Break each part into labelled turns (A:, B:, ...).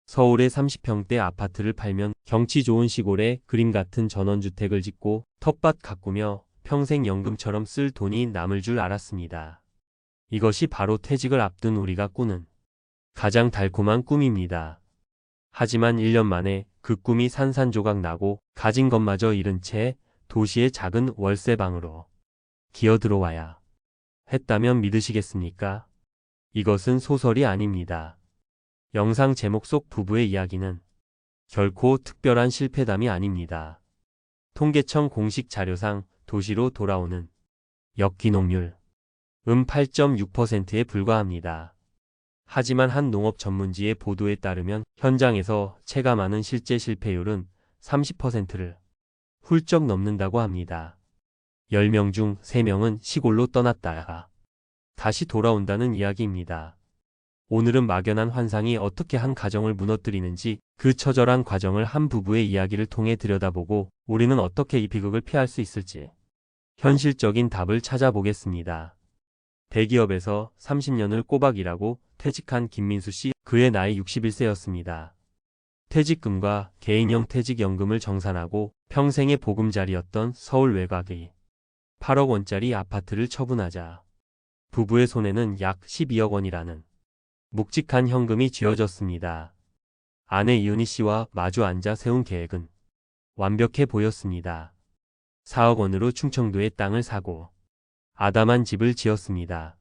A: 서울의 30평대 아파트를 팔면 경치 좋은 시골에 그림 같은 전원주택을 짓고 텃밭 가꾸며 평생 연금처럼 쓸 돈이 남을 줄 알았습니다. 이것이 바로 퇴직을 앞둔 우리가 꾸는 가장 달콤한 꿈입니다. 하지만 1년 만에 그 꿈이 산산조각 나고 가진 것마저 잃은 채 도시의 작은 월세방으로 기어 들어와야 했다면 믿으시겠습니까? 이것은 소설이 아닙니다. 영상 제목 속 부부의 이야기는 결코 특별한 실패담이 아닙니다. 통계청 공식 자료상 도시로 돌아오는 역기농률 8.6%에 불과합니다. 하지만 한 농업 전문지의 보도에 따르면 현장에서 체감하는 실제 실패율은 30%를 훌쩍 넘는다고 합니다. 10명 중 3명은 시골로 떠났다가 다시 돌아온다는 이야기입니다. 오늘은 막연한 환상이 어떻게 한 가정을 무너뜨리는지 그 처절한 과정을 한 부부의 이야기를 통해 들여다보고 우리는 어떻게 이 비극을 피할 수 있을지 현실적인 답을 찾아보겠습니다. 대기업에서 30년을 꼬박 일하고 퇴직한 김민수 씨, 그의 나이 61세였습니다. 퇴직금과 개인형 퇴직연금을 정산하고 평생의 보금자리였던 서울 외곽의 8억 원짜리 아파트를 처분하자 부부의 손에는 약 12억 원이라는 묵직한 현금이 쥐어졌습니다. 아내 이은희 씨와 마주 앉아 세운 계획은 완벽해 보였습니다. 4억 원으로 충청도에 땅을 사고 아담한 집을 지었습니다.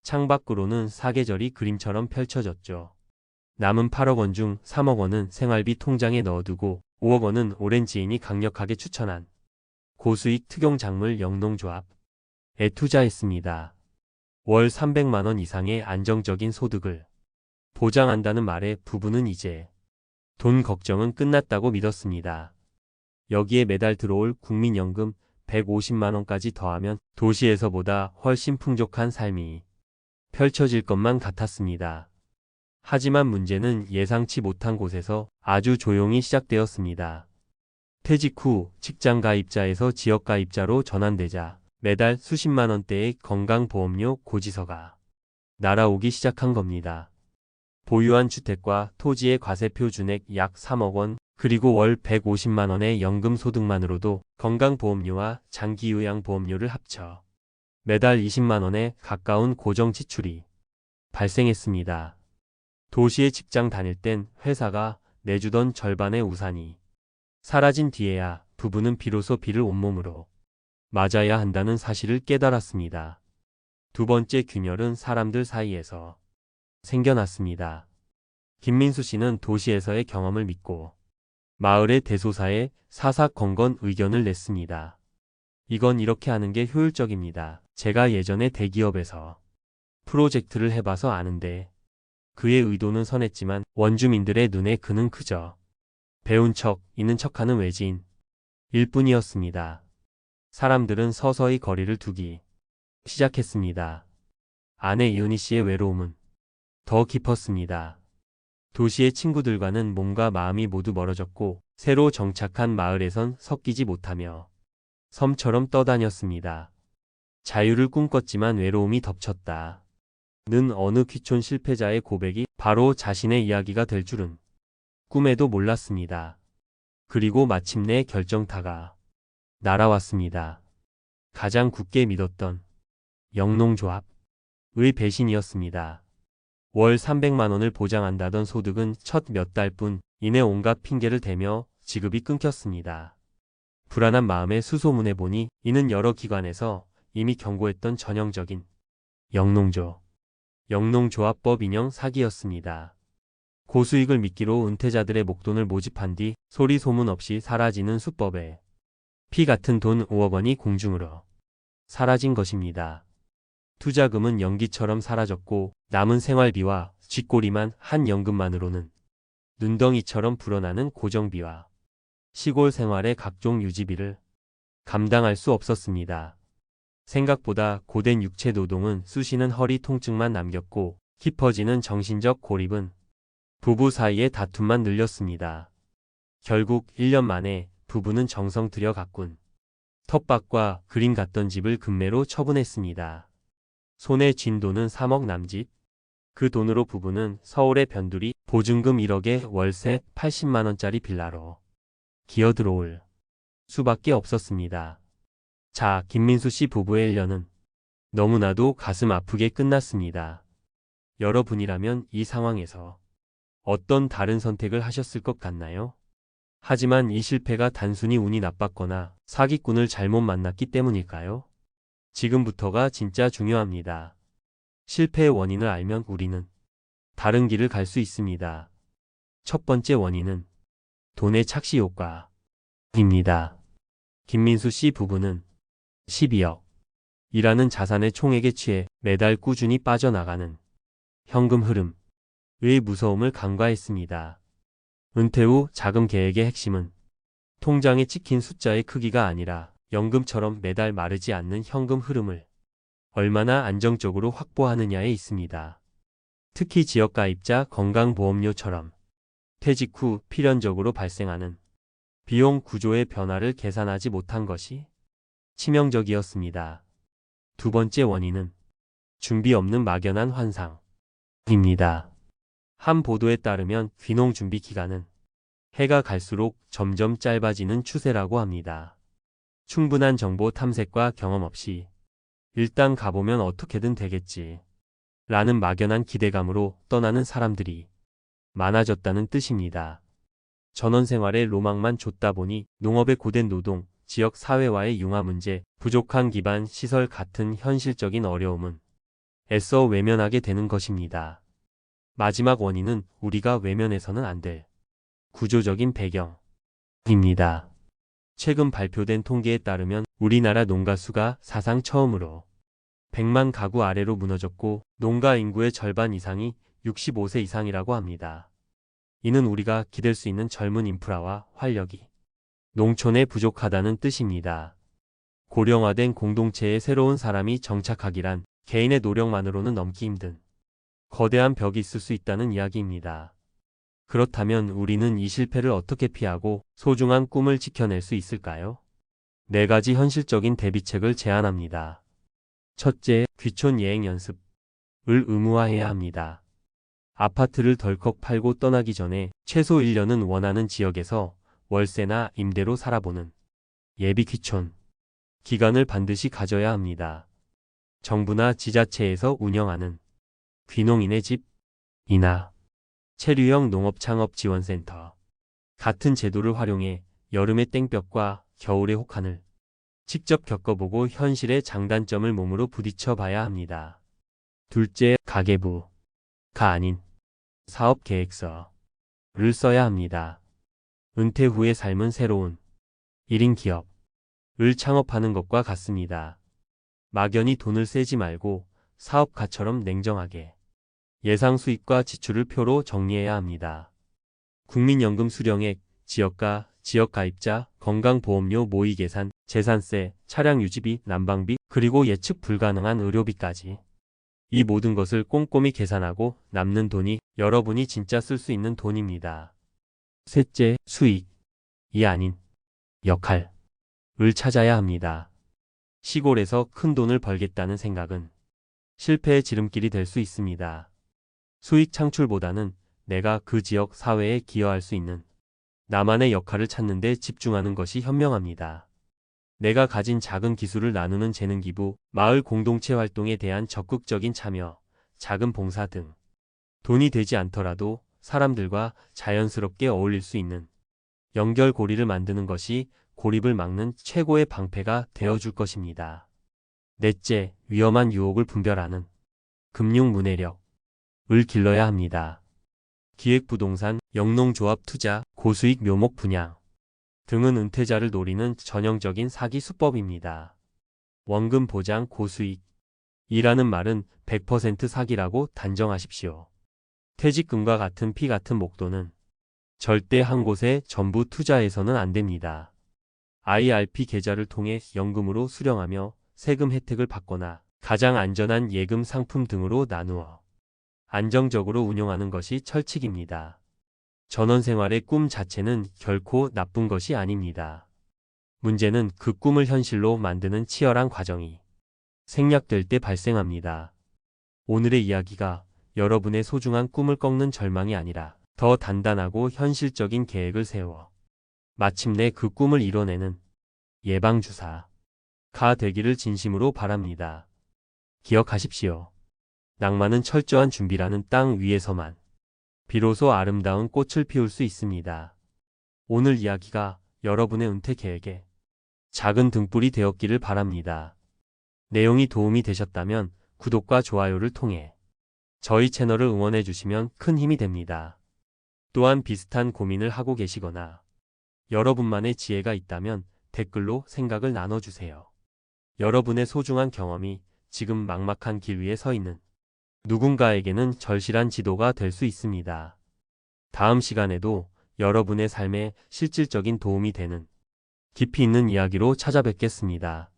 A: 창밖으로는 사계절이 그림처럼 펼쳐졌죠. 남은 8억 원 중 3억 원은 생활비 통장에 넣어두고 5억 원은 오랜 지인이 강력하게 추천한 고수익 특용작물 영농조합에 투자했습니다. 월 300만 원 이상의 안정적인 소득을 보장한다는 말에 부부는 이제 돈 걱정은 끝났다고 믿었습니다. 여기에 매달 들어올 국민연금 150만 원까지 더하면 도시에서보다 훨씬 풍족한 삶이 펼쳐질 것만 같았습니다. 하지만 문제는 예상치 못한 곳에서 아주 조용히 시작되었습니다. 퇴직 후 직장 가입자에서 지역 가입자로 전환되자 매달 수십만 원대의 건강보험료 고지서가 날아오기 시작한 겁니다. 보유한 주택과 토지의 과세표 준액 약 3억 원, 그리고 월 150만 원의 연금 소득만으로도 건강보험료와 장기요양보험료를 합쳐 매달 20만 원에 가까운 고정 지출이 발생했습니다. 도시에 직장 다닐 땐 회사가 내주던 절반의 우산이 사라진 뒤에야 부부는 비로소 비를 온몸으로 맞아야 한다는 사실을 깨달았습니다. 두 번째 균열은 사람들 사이에서 생겨났습니다. 김민수 씨는 도시에서의 경험을 믿고 마을의 대소사에 사사건건 의견을 냈습니다. 이건 이렇게 하는 게 효율적입니다. 제가 예전에 대기업에서 프로젝트를 해봐서 아는데 그의 의도는 선했지만 원주민들의 눈에 그는 그저 배운 척, 있는 척하는 외지인일 뿐이었습니다. 사람들은 서서히 거리를 두기 시작했습니다. 아내 이은희 씨의 외로움은 더 깊었습니다. 도시의 친구들과는 몸과 마음이 모두 멀어졌고 새로 정착한 마을에선 섞이지 못하며 섬처럼 떠다녔습니다. 자유를 꿈꿨지만 외로움이 덮쳤다. 는 어느 귀촌 실패자의 고백이 바로 자신의 이야기가 될 줄은 꿈에도 몰랐습니다. 그리고 마침내 결정타가 날아왔습니다. 가장 굳게 믿었던 영농조합의 배신이었습니다. 월 300만 원을 보장한다던 소득은 첫 몇 달뿐 이내 온갖 핑계를 대며 지급이 끊겼습니다. 불안한 마음에 수소문해 보니 이는 여러 기관에서 이미 경고했던 전형적인 영농조합법 인형 사기였습니다. 고수익을 미끼로 은퇴자들의 목돈을 모집한 뒤 소리 소문 없이 사라지는 수법에 피 같은 돈 5억 원이 공중으로 사라진 것입니다. 투자금은 연기처럼 사라졌고 남은 생활비와 쥐꼬리만 한 연금만으로는 눈덩이처럼 불어나는 고정비와 시골 생활의 각종 유지비를 감당할 수 없었습니다. 생각보다 고된 육체 노동은 쑤시는 허리 통증만 남겼고 깊어지는 정신적 고립은 부부 사이의 다툼만 늘렸습니다. 결국 1년 만에 부부는 정성 들여 가꾼 텃밭과 그림 같던 집을 금매로 처분했습니다. 손에 쥔 돈은 3억 남짓. 그 돈으로 부부는 서울의 변두리 보증금 1억에 월세 80만 원짜리 빌라로 기어들어올 수밖에 없었습니다. 자, 김민수 씨 부부의 1년은 너무나도 가슴 아프게 끝났습니다. 여러분이라면 이 상황에서 어떤 다른 선택을 하셨을 것 같나요? 하지만 이 실패가 단순히 운이 나빴거나 사기꾼을 잘못 만났기 때문일까요? 지금부터가 진짜 중요합니다. 실패의 원인을 알면 우리는 다른 길을 갈 수 있습니다. 첫 번째 원인은 돈의 착시 효과입니다. 김민수 씨 부부는 12억 이라는 자산의 총액에 취해 매달 꾸준히 빠져나가는 현금 흐름의 무서움을 간과했습니다. 은퇴 후 자금 계획의 핵심은 통장에 찍힌 숫자의 크기가 아니라 연금처럼 매달 마르지 않는 현금 흐름을 얼마나 안정적으로 확보하느냐에 있습니다. 특히 지역가입자, 건강보험료처럼 퇴직 후 필연적으로 발생하는 비용 구조의 변화를 계산하지 못한 것이 치명적이었습니다. 두 번째 원인은 준비 없는 막연한 환상입니다. 한 보도에 따르면 귀농 준비 기간은 해가 갈수록 점점 짧아지는 추세라고 합니다. 충분한 정보 탐색과 경험 없이 일단 가보면 어떻게든 되겠지 라는 막연한 기대감으로 떠나는 사람들이 많아졌다는 뜻입니다. 전원생활의 로망만 줬다 보니 농업의 고된 노동, 지역 사회와의 융화 문제, 부족한 기반 시설 같은 현실적인 어려움은 애써 외면하게 되는 것입니다. 마지막 원인은 우리가 외면해서는 안 될 구조적인 배경입니다. 최근 발표된 통계에 따르면 우리나라 농가 수가 사상 처음으로 100만 가구 아래로 무너졌고 농가 인구의 절반 이상이 65세 이상이라고 합니다. 이는 우리가 기댈 수 있는 젊은 인프라와 활력이 농촌에 부족하다는 뜻입니다. 고령화된 공동체에 새로운 사람이 정착하기란 개인의 노력만으로는 넘기 힘든 거대한 벽이 있을 수 있다는 이야기입니다. 그렇다면 우리는 이 실패를 어떻게 피하고 소중한 꿈을 지켜낼 수 있을까요? 4가지 현실적인 대비책을 제안합니다. 첫째, 귀촌 예행 연습을 의무화해야 합니다. 아파트를 덜컥 팔고 떠나기 전에 최소 1년은 원하는 지역에서 월세나 임대로 살아보는 예비 귀촌 기간을 반드시 가져야 합니다. 정부나 지자체에서 운영하는 귀농인의 집이나 체류형 농업창업지원센터 같은 제도를 활용해 여름의 땡볕과 겨울의 혹한을 직접 겪어보고 현실의 장단점을 몸으로 부딪혀 봐야 합니다. 둘째, 가계부가 아닌 사업계획서를 써야 합니다. 은퇴 후의 삶은 새로운 1인 기업을 창업하는 것과 같습니다. 막연히 돈을 세지 말고 사업가처럼 냉정하게 예상 수입과 지출을 표로 정리해야 합니다. 국민연금 수령액, 지역가, 지역가입자, 건강보험료 모의계산, 재산세, 차량 유지비, 난방비, 그리고 예측 불가능한 의료비까지. 이 모든 것을 꼼꼼히 계산하고 남는 돈이 여러분이 진짜 쓸 수 있는 돈입니다. 셋째, 수익이 아닌 역할을 찾아야 합니다. 시골에서 큰 돈을 벌겠다는 생각은 실패의 지름길이 될 수 있습니다. 수익 창출보다는 내가 그 지역 사회에 기여할 수 있는 나만의 역할을 찾는 데 집중하는 것이 현명합니다. 내가 가진 작은 기술을 나누는 재능 기부, 마을 공동체 활동에 대한 적극적인 참여, 작은 봉사 등 돈이 되지 않더라도 사람들과 자연스럽게 어울릴 수 있는 연결고리를 만드는 것이 고립을 막는 최고의 방패가 되어줄 것입니다. 넷째, 위험한 유혹을 분별하는 금융 문해력을 길러야 합니다. 기획부동산, 영농조합 투자, 고수익 묘목 분양 등은 은퇴자를 노리는 전형적인 사기 수법입니다. 원금 보장 고수익이라는 말은 100% 사기라고 단정하십시오. 퇴직금과 같은 피 같은 목돈은 절대 한 곳에 전부 투자해서는 안 됩니다. IRP 계좌를 통해 연금으로 수령하며 세금 혜택을 받거나 가장 안전한 예금 상품 등으로 나누어 안정적으로 운용하는 것이 철칙입니다. 전원생활의 꿈 자체는 결코 나쁜 것이 아닙니다. 문제는 그 꿈을 현실로 만드는 치열한 과정이 생략될 때 발생합니다. 오늘의 이야기가 여러분의 소중한 꿈을 꺾는 절망이 아니라 더 단단하고 현실적인 계획을 세워 마침내 그 꿈을 이뤄내는 예방주사가 되기를 진심으로 바랍니다. 기억하십시오. 낭만은 철저한 준비라는 땅 위에서만 비로소 아름다운 꽃을 피울 수 있습니다. 오늘 이야기가 여러분의 은퇴 계획에 작은 등불이 되었기를 바랍니다. 내용이 도움이 되셨다면 구독과 좋아요를 통해 저희 채널을 응원해 주시면 큰 힘이 됩니다. 또한 비슷한 고민을 하고 계시거나 여러분만의 지혜가 있다면 댓글로 생각을 나눠주세요. 여러분의 소중한 경험이 지금 막막한 길 위에 서 있는 누군가에게는 절실한 지도가 될 수 있습니다. 다음 시간에도 여러분의 삶에 실질적인 도움이 되는 깊이 있는 이야기로 찾아뵙겠습니다.